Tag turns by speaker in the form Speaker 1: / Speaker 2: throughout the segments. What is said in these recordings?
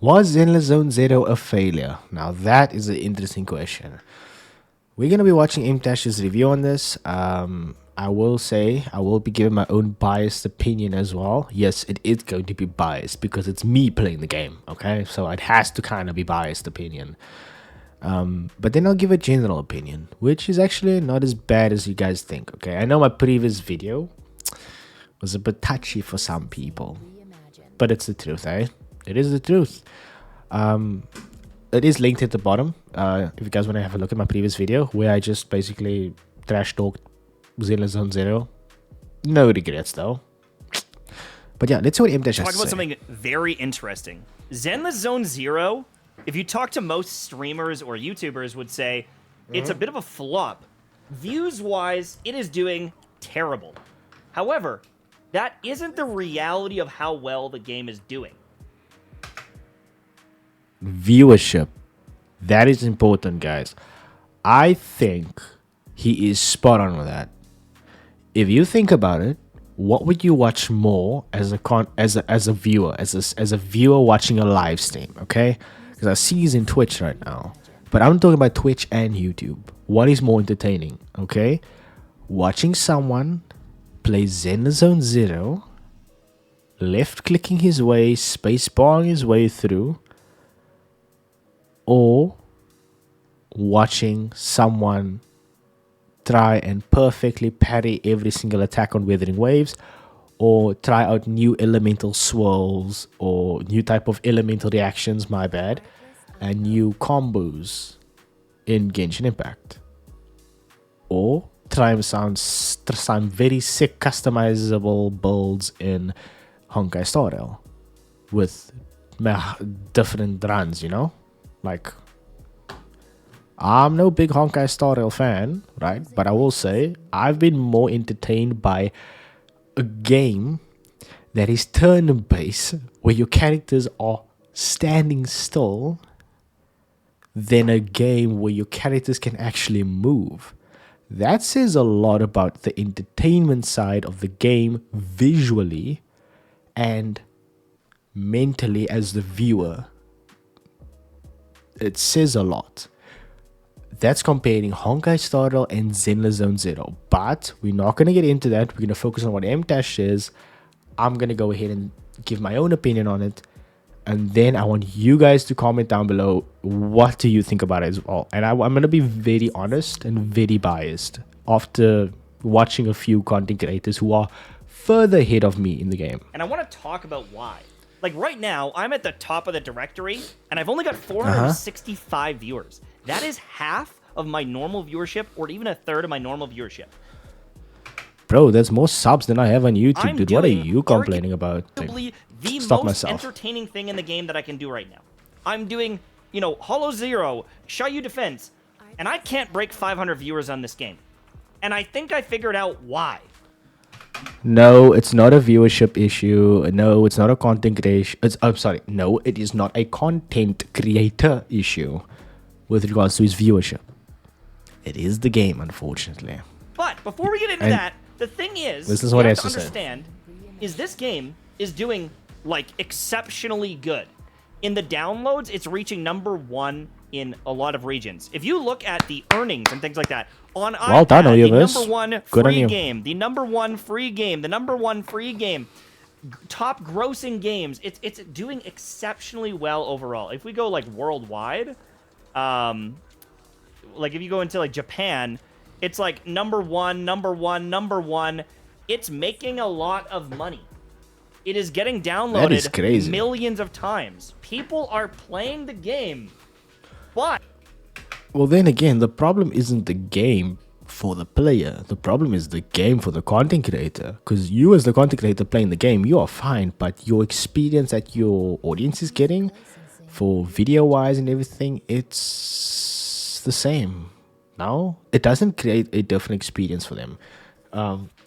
Speaker 1: Was Endless Zone Zero a failure? Now that is an interesting question. We're gonna be watching Imtash's review on this. I will say I will be giving my own biased opinion as well. Yes, it is going to be biased because it's me playing the game. Okay, so it has to kind of be biased opinion. But then I'll give a general opinion, which is actually not as bad as you guys think. Okay, I know my previous video was a bit touchy for some people, but it's the truth, eh? It is the truth. It is linked at the bottom. If you guys want to have a look at my previous video where I just basically trash talked Zenless Zone Zero. No regrets though. But yeah, let's see what M-Dash has to
Speaker 2: Talk about
Speaker 1: say.
Speaker 2: something very interesting. Zenless Zone Zero, if you talk to most streamers or YouTubers, would say it's a bit of a flop. Views-wise, it is doing terrible. However, that isn't the reality of how well the game is doing.
Speaker 1: Viewership. That is important, guys. I think he is spot on with that. If you think about it, what would you watch more as a viewer, as a viewer watching a live stream? Okay, because I see he's in Twitch right now, but I'm talking about Twitch and YouTube. What is more entertaining? Okay, watching someone play Zenless Zone Zero, left clicking his way, space barring his way through, or watching someone try and perfectly parry every single attack on Weathering Waves, or try out new elemental swirls or new type of elemental reactions, my bad, and new combos in Genshin Impact, or try some very sick customizable builds in Honkai Star Rail with different runs, you know? Like, I'm no big Honkai Star Rail fan, right? But I will say I've been more entertained by a game that is turn-based, where your characters are standing still, than a game where your characters can actually move. That says a lot about the entertainment side of the game visually and mentally as the viewer. It says a lot. That's comparing Honkai Star Rail and Zenless Zone Zero. But we're not going to get into that. We're going to focus on what M-Dash says. I'm going to go ahead and give my own opinion on it. And then I want you guys to comment down below, what do you think about it as well? And I'm going to be very honest and very biased after watching a few content creators who are further ahead of me in the game.
Speaker 2: And I want to talk about why. Like right now, I'm at the top of the directory, and I've only got 465 viewers. That is half of my normal viewership, or even a third of my normal viewership.
Speaker 1: Bro, there's more subs than I have on YouTube,
Speaker 2: I'm
Speaker 1: dude. What are you complaining about?
Speaker 2: Arguably the
Speaker 1: Stop
Speaker 2: most
Speaker 1: myself.
Speaker 2: entertaining thing in the game that I can do right now. I'm doing, you know, Hollow Zero, Shayu Defense, and I can't break 500 viewers on this game. And I think I figured out why.
Speaker 1: No, it's not a viewership issue. No, it's not a content creation. I'm sorry. No, it is not a content creator issue with regards to his viewership. It is the game, unfortunately.
Speaker 2: But before we get into that, the thing is,
Speaker 1: this is what
Speaker 2: you
Speaker 1: I
Speaker 2: have
Speaker 1: have
Speaker 2: to
Speaker 1: to say.
Speaker 2: understand is this game is doing like exceptionally good. In the downloads, it's reaching #1 in a lot of regions. If you look at the earnings and things like that, on
Speaker 1: Well
Speaker 2: iPad,
Speaker 1: done,
Speaker 2: the
Speaker 1: Oyubis.
Speaker 2: #1
Speaker 1: Good on
Speaker 2: free
Speaker 1: you.
Speaker 2: game, the #1 free game, the #1 free game, top grossing games, it's doing exceptionally well overall. If we go like worldwide, like if you go into like Japan, it's like #1. It's making a lot of money. It is getting
Speaker 1: That is
Speaker 2: downloaded
Speaker 1: crazy.
Speaker 2: millions of times. People are playing the game, but
Speaker 1: Well, then again, the problem isn't the game for the player. The problem is the game for the content creator. Because you as the content creator playing the game, you are fine. But your experience that your audience is getting for video-wise and everything, it's the same. No? It doesn't create a different experience for them.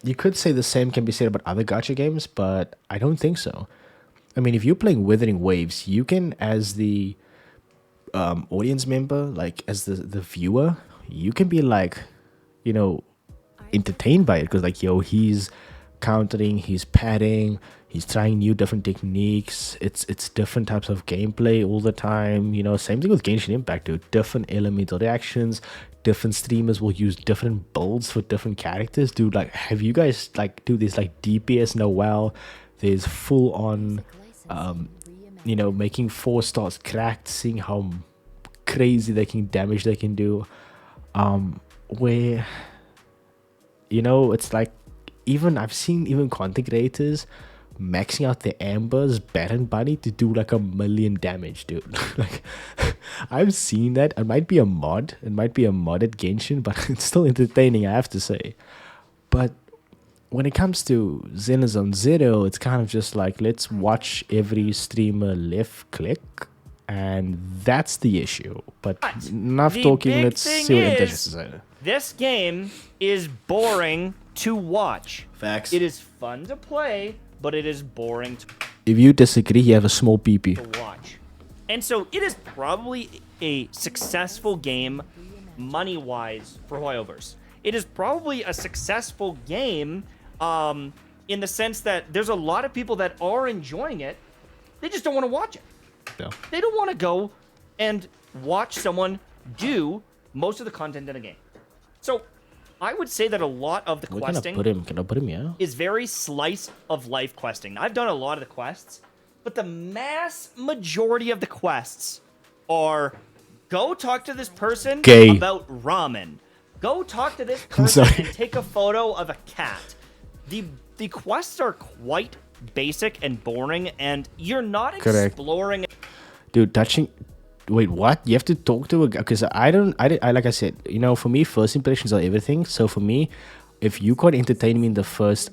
Speaker 1: You could say the same can be said about other gacha games, but I don't think so. I mean, if you're playing Withering Waves, you can, as the audience member, like as the viewer, you can be like, you know, entertained by it because like, yo, he's countering, he's padding, he's trying new different techniques. It's different types of gameplay all the time. You know, same thing with Genshin Impact, dude. Different elemental reactions. Different streamers will use different builds for different characters, dude. Like, have you guys like, dude? There's like DPS Noel. There's full on, you know, making 4 stars cracked, seeing how crazy damage they can do. Where, you know, it's like, even I've seen even content creators maxing out their Amber's Baron Bunny to do like 1,000,000 damage, dude. Like, I've seen that. It might be a mod. It might be a modded Genshin, but it's still entertaining, I have to say. But when it comes to Xenozone Zero, it's kind of just like, let's watch every streamer left click, and that's the issue. But enough talking, let's see what intentions to say.
Speaker 2: This game is boring to watch.
Speaker 1: Facts.
Speaker 2: It is fun to play, but it is boring
Speaker 1: If you disagree, you have a small peepee.
Speaker 2: to watch. And so it is probably a successful game money-wise for Hoyoverse. It is probably a successful game in the sense that there's a lot of people that are enjoying it. They just don't want to watch it.
Speaker 1: No.
Speaker 2: They don't want to go and watch someone do most of the content in a game. So I would say that a lot of the questing
Speaker 1: Can I put him, yeah?
Speaker 2: is very slice of life questing. I've done a lot of the quests, but the mass majority of the quests are go talk to this person about ramen. Go talk to this person and take a photo of a cat. The quests are quite basic and boring, and you're not exploring.
Speaker 1: Dude, touching. Wait, what? You have to talk to a guy? Because I like I said, you know, for me, first impressions are everything. So for me, if you can't entertain me in the first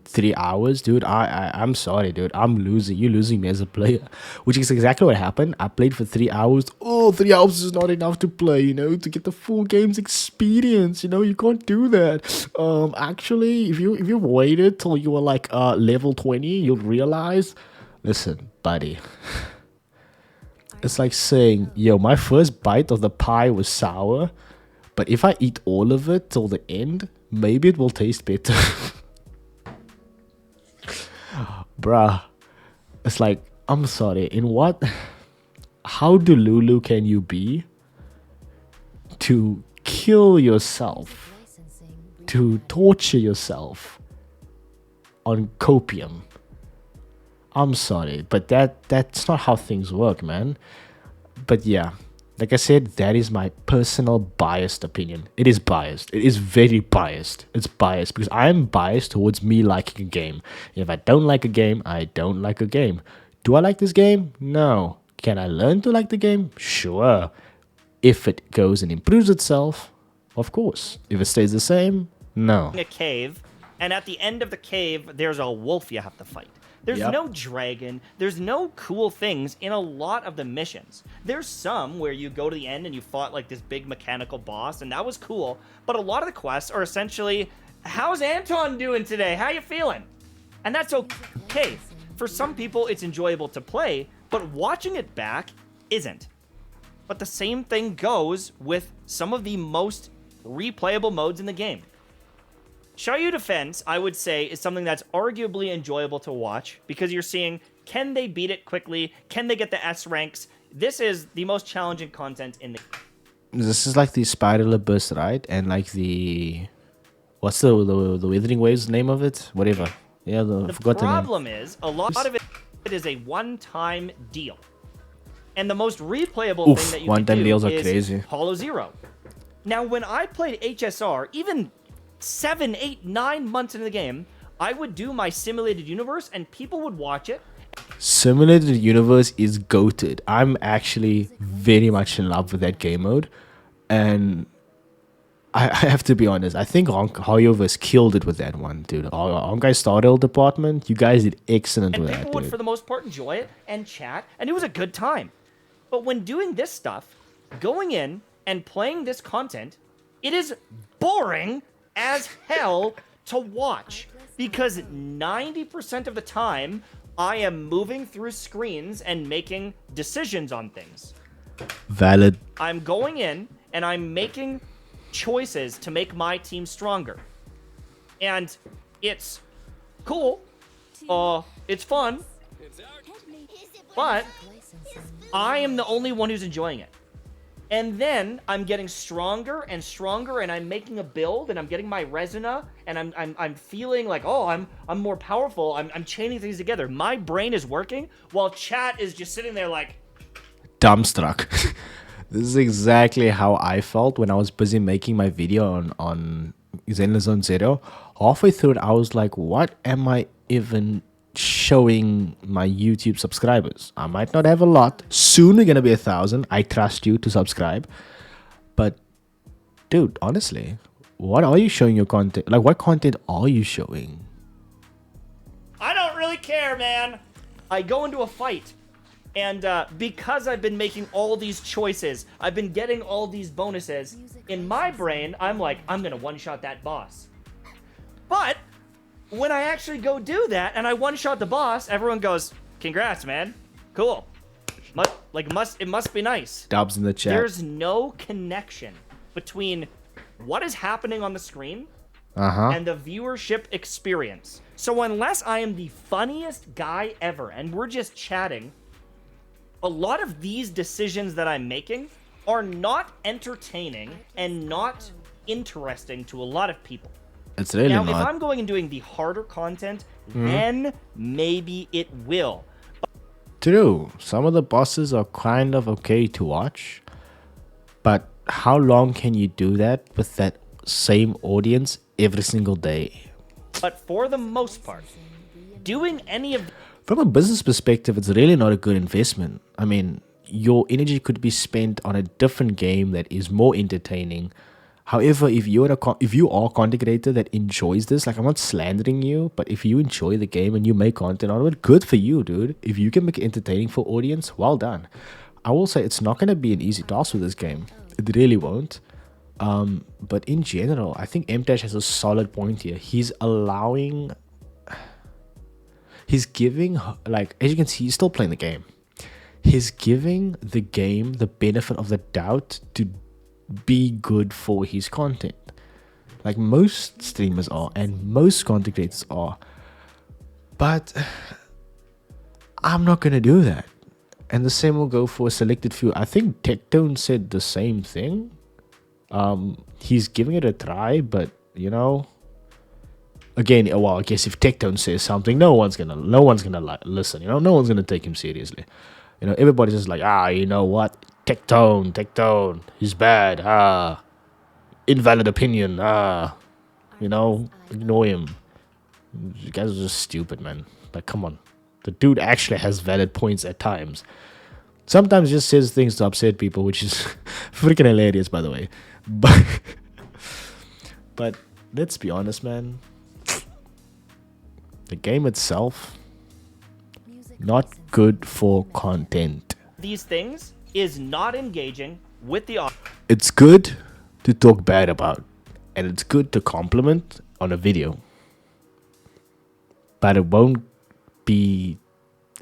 Speaker 1: 3 hours, dude, I'm sorry, dude. I'm losing. You're losing me as a player. Which is exactly what happened. I played for 3 hours. Oh, 3 hours is not enough to play, you know, to get the full game's experience. You know, you can't do that. Actually, if you waited till you were like level 20, you'll realize, listen, buddy. It's like saying, yo, my first bite of the pie was sour, but if I eat all of it till the end, maybe it will taste better. Bruh, it's like, I'm sorry, how delulu can you be to kill yourself, to torture yourself on copium? I'm sorry, but that's not how things work, man. But yeah, like I said, that is my personal biased opinion. It is biased. It is very biased. It's biased because I'm biased towards me liking a game. If I don't like a game, I don't like a game. Do I like this game? No. Can I learn to like the game? Sure. If it goes and improves itself, of course. If it stays the same, no.
Speaker 2: A cave, and at the end of the cave, there's a wolf you have to fight. There's no dragon. There's no cool things in a lot of the missions. There's some where you go to the end and you fought like this big mechanical boss, and that was cool. But a lot of the quests are essentially, how's Anton doing today? How you feeling? And that's okay. For some people, it's enjoyable to play, but watching it back isn't. But the same thing goes with some of the most replayable modes in the game. Xiaoyu Defense, I would say, is something that's arguably enjoyable to watch because you're seeing, can they beat it quickly? Can they get the S ranks? This is the most challenging content in the game.
Speaker 1: This is like the Spiral Abyss, right? And like the... What's the Withering Waves name of it? Whatever. Yeah,
Speaker 2: the problem is, a lot of it is a one-time deal. And the most replayable thing that you can do is crazy. Hollow Zero. Now, when I played HSR, even 7, 8, 9 months into the game, I would do my simulated universe and people would watch it.
Speaker 1: Simulated universe is goated. I'm actually very much in love with that game mode. And I have to be honest, I think Hoyoverse killed it with that one, dude. Honkai Star Rail department, you guys did excellent with that, dude.
Speaker 2: People would, for the most part, enjoy it and chat, and it was a good time. But when doing this stuff, going in and playing this content, it is boring as hell to watch because 90% of the time I am moving through screens and making decisions on things.
Speaker 1: Valid.
Speaker 2: I'm going in and I'm making choices to make my team stronger. And it's cool. It's fun. But I am the only one who's enjoying it. And then I'm getting stronger and stronger, and I'm making a build, and I'm getting my resina, and I'm feeling like, oh, I'm more powerful. I'm chaining things together. My brain is working while chat is just sitting there like
Speaker 1: dumbstruck. This is exactly how I felt when I was busy making my video on ZZZ Zero. Halfway through it, I was like, what am I even showing my YouTube subscribers? I might not have a lot. Soon we're gonna be 1,000. I trust you to subscribe. But dude, honestly, what are you showing your content? Like, what content are you showing?
Speaker 2: I don't really care, man. I go into a fight, and because I've been making all these choices, I've been getting all these bonuses. In my brain, I'm like, I'm gonna one-shot that boss. But when I actually go do that and I one-shot the boss, everyone goes, "Congrats, man. Cool. It must be nice."
Speaker 1: Dubs in the chat.
Speaker 2: There's no connection between what is happening on the screen and the viewership experience. So unless I am the funniest guy ever and we're just chatting, a lot of these decisions that I'm making are not entertaining and not interesting to a lot of people.
Speaker 1: It's really
Speaker 2: now,
Speaker 1: not.
Speaker 2: if I'm going and doing the harder content, then maybe it will.
Speaker 1: True. Some of the bosses are kind of okay to watch, but how long can you do that with that same audience every single day?
Speaker 2: But for the most part, doing any of...
Speaker 1: From a business perspective, it's really not a good investment. I mean, your energy could be spent on a different game that is more entertaining. However, if you are a content creator that enjoys this, like, I'm not slandering you, but if you enjoy the game and you make content out of it, good for you, dude. If you can make it entertaining for audience, well done. I will say it's not going to be an easy task with this game. It really won't. But in general, I think M-Dash has a solid point here. He's giving, like, as you can see, he's still playing the game. He's giving the game the benefit of the doubt to be good for his content, like most streamers are and most content creators are. But I'm not gonna do that, and the same will go for a selected few. I think Tectone said the same thing. He's giving it a try, but you know, again, well, I guess if Tectone says something, no one's gonna listen. You know, no one's gonna take him seriously. You know, everybody's just like, you know what? Tectone, he's bad, invalid opinion, you know, ignore him. You guys are just stupid, man. Like, come on. The dude actually has valid points at times. Sometimes just says things to upset people, which is freaking hilarious, by the way. But let's be honest, man. The game itself, not good for content.
Speaker 2: These things is not engaging with the audience.
Speaker 1: It's good to talk bad about, and it's good to compliment on a video, but it won't be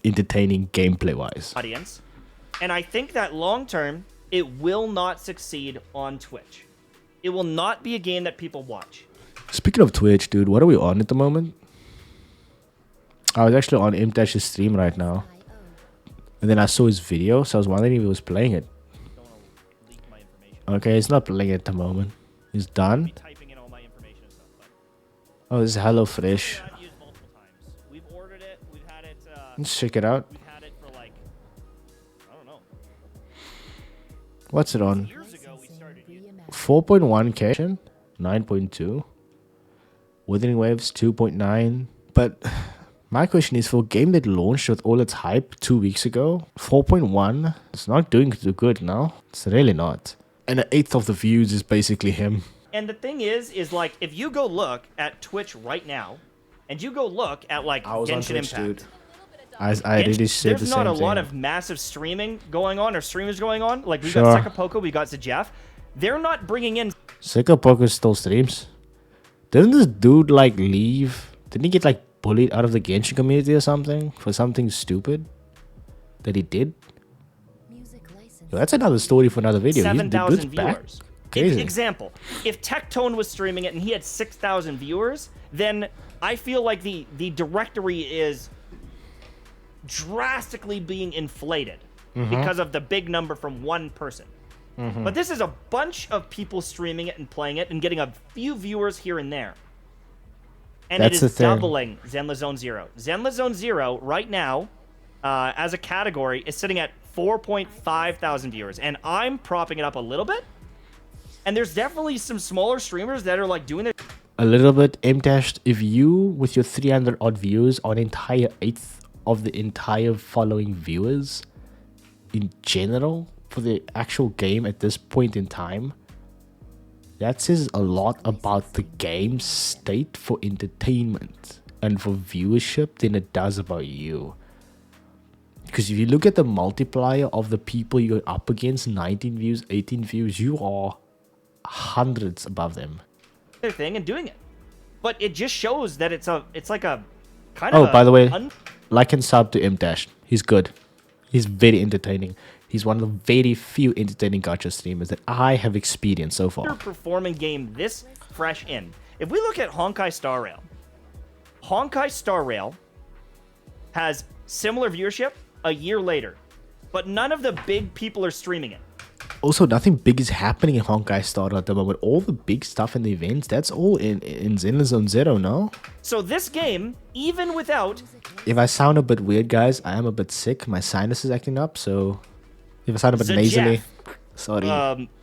Speaker 1: entertaining gameplay wise.
Speaker 2: And I think that long term, it will not succeed on Twitch. It will not be a game that people watch.
Speaker 1: Speaking of Twitch, dude, what are we on at the moment? I was actually on M-Dash's stream right now, and then I saw his video, so I was wondering if he was playing it. Okay, he's not playing it at the moment. He's done. Oh, this is HelloFresh. Let's check it out. What's it on? 4.1K, 9.2. Withering Waves 2.9. But my question is, for a game that launched with all its hype 2 weeks ago, 4.1, it's not doing too good now. It's really not. And an eighth of the views is basically him.
Speaker 2: And the thing is like, if you go look at Twitch right now, and you go look at, like,
Speaker 1: I was
Speaker 2: Genshin
Speaker 1: on Twitch,
Speaker 2: Impact.
Speaker 1: dude. I really said the same thing.
Speaker 2: There's not a lot of massive streaming going on, or streamers going on. Like, we've
Speaker 1: Sure.
Speaker 2: got Sekapoko, we got ZZZ. They're not bringing in...
Speaker 1: Sekapoko still streams. Didn't this dude, like, leave? Didn't he get, like, bullied out of the Genshin community or something? For something stupid that he did? Yo, that's another story for another video.
Speaker 2: 7,000
Speaker 1: back.
Speaker 2: viewers.
Speaker 1: Crazy.
Speaker 2: Example, if Tectone was streaming it and he had 6,000 viewers, then I feel like the directory is drastically being inflated because of the big number from one person. But this is a bunch of people streaming it and playing it and getting a few viewers here and there. And
Speaker 1: That's
Speaker 2: it
Speaker 1: the
Speaker 2: is
Speaker 1: thing.
Speaker 2: doubling Zenless Zone Zero. Zenless Zone Zero, right now, as a category, is sitting at 4.5 thousand viewers. And I'm propping it up a little bit. And there's definitely some smaller streamers that are like doing their...
Speaker 1: A little bit M-dashed. If you, with your 300 odd views, are an entire eighth of the entire following viewers in general for the actual game at this point in time, that says a lot about the game's state for entertainment and for viewership than it does about you. Because if you look at the multiplier of the people you're up against, 19 views, 18 views, you are hundreds above them.
Speaker 2: their thing and doing it. But it just shows that it's like a kind of...
Speaker 1: Oh, by the way, like and sub to M-Dash. He's good. He's very entertaining. He's one of the very few entertaining gacha streamers that I have experienced so far.
Speaker 2: Performing game this fresh in. If we look at Honkai Star Rail, Honkai Star Rail has similar viewership a year later, but none of the big people are streaming it.
Speaker 1: Also, nothing big is happening in Honkai Star Rail at the moment. All the big stuff in the events, that's all in Zenless Zone Zero, no?
Speaker 2: So this game, even without...
Speaker 1: If I sound a bit weird, guys, I am a bit sick. My sinus is acting up, so if I sound a bit nasally, sorry.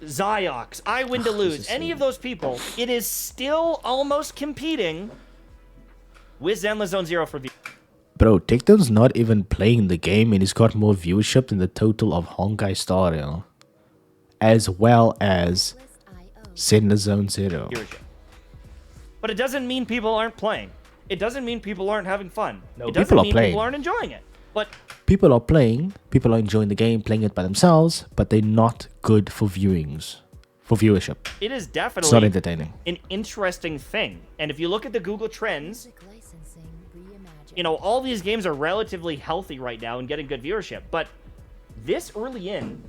Speaker 2: Ziox, I Win to Lose, any of those people, it is still almost competing with Zenless Zone Zero for views.
Speaker 1: Bro, Tekton's not even playing the game and he's got more viewership than the total of Honkai Star Rail, as well as Zenless Zone Zero.
Speaker 2: But it doesn't mean people aren't playing. It doesn't mean people aren't having fun.
Speaker 1: No,
Speaker 2: it doesn't
Speaker 1: people are
Speaker 2: mean
Speaker 1: playing.
Speaker 2: people aren't enjoying it. But
Speaker 1: People are playing, people are enjoying the game, playing it by themselves, but they're not good for viewings, for viewership.
Speaker 2: it is
Speaker 1: It's not
Speaker 2: definitely
Speaker 1: entertaining.
Speaker 2: an interesting thing. And if you look at the Google Trends, you know, all these games are relatively healthy right now and getting good viewership. But this early in,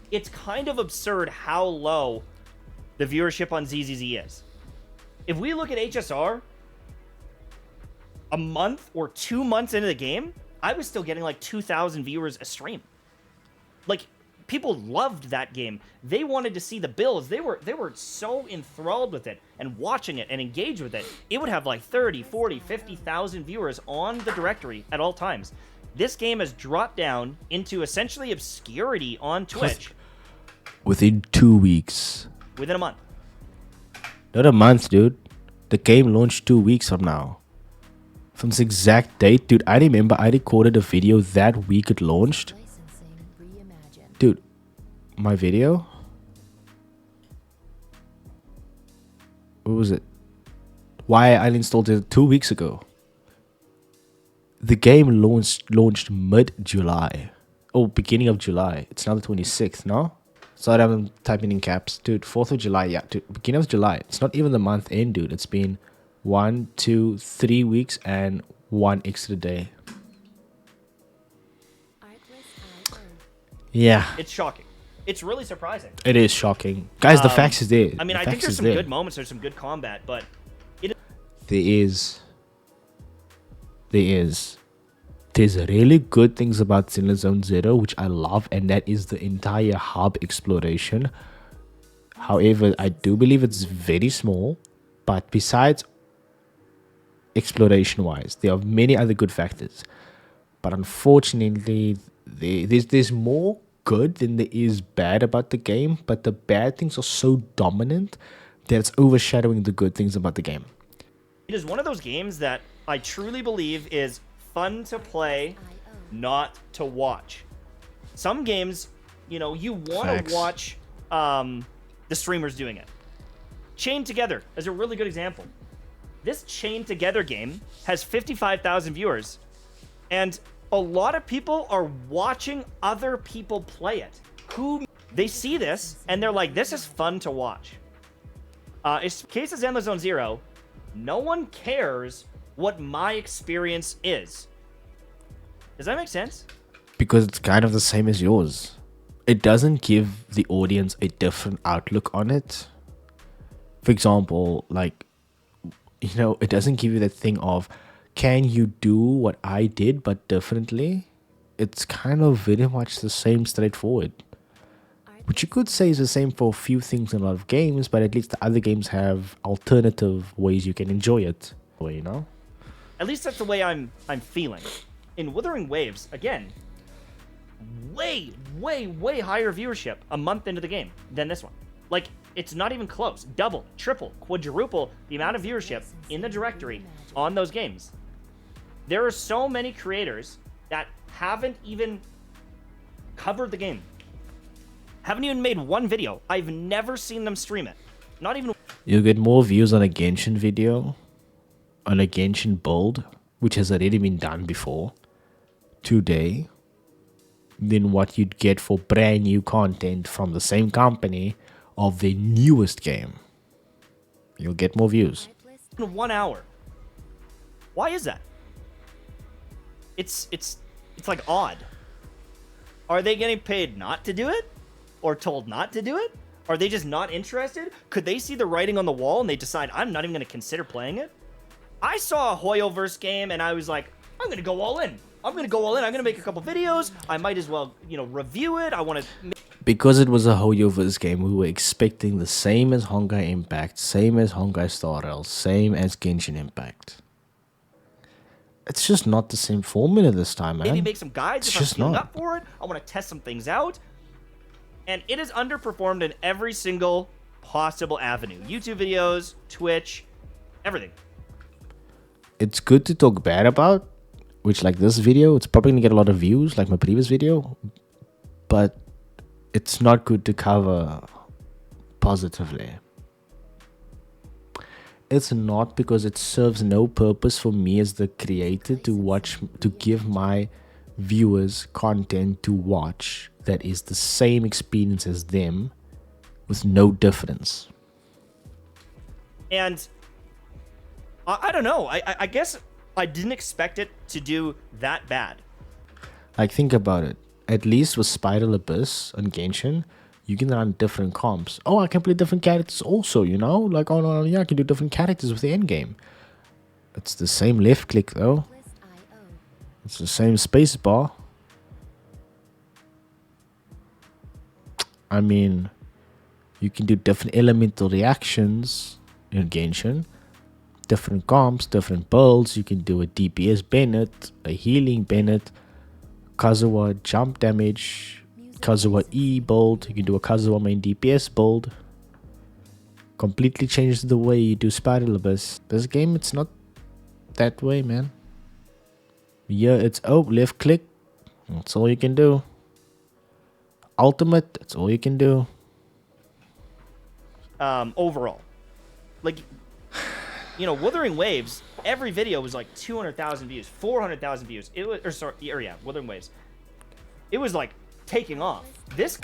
Speaker 2: it's kind of absurd how low the viewership on ZZZ is. If we look at HSR, a month or 2 months into the game, I was still getting like 2,000 viewers a stream. Like, people loved that game. They wanted to see the builds. They were so enthralled with it and watching it and engaged with it. It would have like 30, 40, 50,000 viewers on the directory at all times. This game has dropped down into essentially obscurity on Twitch
Speaker 1: Within 2 weeks.
Speaker 2: within a month.
Speaker 1: Not a month, dude. The game launched 2 weeks from now. From this exact date, dude, I remember I recorded a video that week it launched. Dude, my video? What was it? Why I installed it 2 weeks ago. The game launched mid-July. Oh, beginning of July. It's now the 26th, no? Sorry, I'm typing in caps. Dude, 4th of July, yeah. Dude, beginning of July. It's not even the month end, dude. It's been 1, 2, 3 weeks and 1 extra day. Yeah,
Speaker 2: It's shocking. It's really surprising.
Speaker 1: it is shocking. Guys, the facts is there.
Speaker 2: I mean,
Speaker 1: The
Speaker 2: I think
Speaker 1: facts
Speaker 2: there's
Speaker 1: is
Speaker 2: some
Speaker 1: there.
Speaker 2: good moments. There's some good combat, but
Speaker 1: There's really good things about Zenless Zone Zero, which I love, and that is the entire hub exploration. However, I do believe it's very small, but besides exploration-wise, there are many other good factors. But unfortunately, there's more good than there is bad about the game, but the bad things are so dominant that it's overshadowing the good things about the game.
Speaker 2: it is one of those games that I truly believe is fun to play, not to watch. Some games, you know, you want
Speaker 1: Facts.
Speaker 2: to watch the streamers doing it. Chained Together is a really good example. This Chained Together game has 55,000 viewers, and a lot of people are watching other people play it. They see this, and they're like, this is fun to watch. In case of Zenless Zone Zero, no one cares what my experience is. Does that make sense?
Speaker 1: Because it's kind of the same as yours. It doesn't give the audience a different outlook on it. For example, like you know, it doesn't give you that thing of, can you do what I did but differently? It's kind of very much the same straightforward. Which you could say is the same for a few things in a lot of games, but at least the other games have alternative ways you can enjoy it. You know?
Speaker 2: At least that's the way I'm feeling. In Wuthering Waves, again, way higher viewership a month into the game than this one. Like, it's not even close. Double, triple, quadruple the amount of viewership in the directory on those games. There are so many creators that haven't even covered the game. Haven't even made one video. I've never seen them stream it. Not even...
Speaker 1: You'll get more views on a Genshin video, on a Genshin build, which has already been done before, today, than what you'd get for brand new content from the same company of the newest game. You'll get more views.
Speaker 2: In 1 hour. Why is that? It's like odd. Are they getting paid not to do it? Or told not to do it? Are they just not interested? Could they see the writing on the wall and they decide, I'm not even going to consider playing it? I saw a Hoyoverse game and I was like, I'm going to go all in. I'm going to go all in. I'm going to make a couple videos. I might as well, you know, review it. I want to...
Speaker 1: Because it was a Hoyoverse game, we were expecting the same as Honkai Impact, same as Honkai Star Rail, same as Genshin Impact. It's just not the same formula this time, man.
Speaker 2: Maybe make some guides
Speaker 1: it's
Speaker 2: if
Speaker 1: just
Speaker 2: I'm feeling
Speaker 1: not
Speaker 2: up for it. I want to test some things out. And it is underperformed in every single possible avenue. YouTube videos, Twitch, everything.
Speaker 1: It's good to talk bad about, which like this video, it's probably going to get a lot of views like my previous video. But it's not good to cover positively. It's not, because it serves no purpose for me as the creator to give my viewers content to watch that is the same experience as them with no difference.
Speaker 2: And I don't know. I guess I didn't expect it to do that bad.
Speaker 1: Like, think about it. At least with Spiral Abyss on Genshin, you can run different comps. Oh, I can play different characters also, you know? Like, oh no, yeah, I can do different characters with the endgame. It's the same left click though. It's the same space bar. I mean, you can do different elemental reactions in Genshin. Different comps, different builds. You can do a DPS Bennett, a healing Bennett, Kazuha jump damage, Kazuha E build. You can do a Kazuha main DPS build. Completely changes the way you do Spiral Abyss. This game, it's not that way, man. Yeah, it's left click. That's all you can do. Ultimate, that's all you can do.
Speaker 2: Overall, like, you know, Wuthering Waves, every video was like 200,000 views, 400,000 views. It was, or sorry, yeah, Wuthering Waves. It was like taking off. This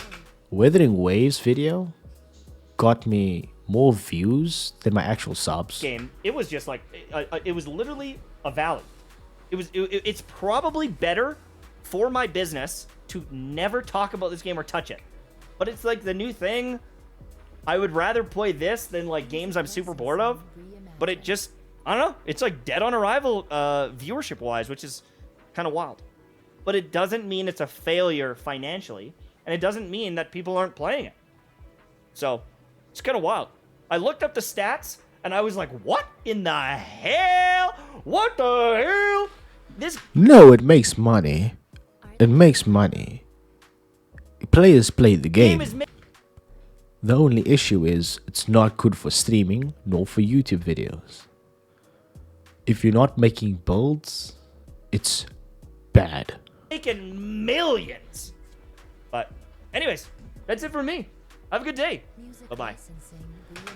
Speaker 1: Wuthering Waves video got me more views than my actual subs.
Speaker 2: game, it was just like, it was literally a valley. It's probably better for my business to never talk about this game or touch it. But it's like the new thing. I would rather play this than like games I'm super bored of. But it just, I don't know. It's like dead on arrival viewership wise, which is kind of wild. But it doesn't mean it's a failure financially. And it doesn't mean that people aren't playing it. So it's kind of wild. I looked up the stats and I was like, what in the hell? What the hell?
Speaker 1: No, it makes money. It makes money. Players play the game. The only issue is it's not good for streaming nor for YouTube videos. If you're not making builds, it's bad.
Speaker 2: Making millions. But anyways, that's it for me. Have a good day. Bye-bye.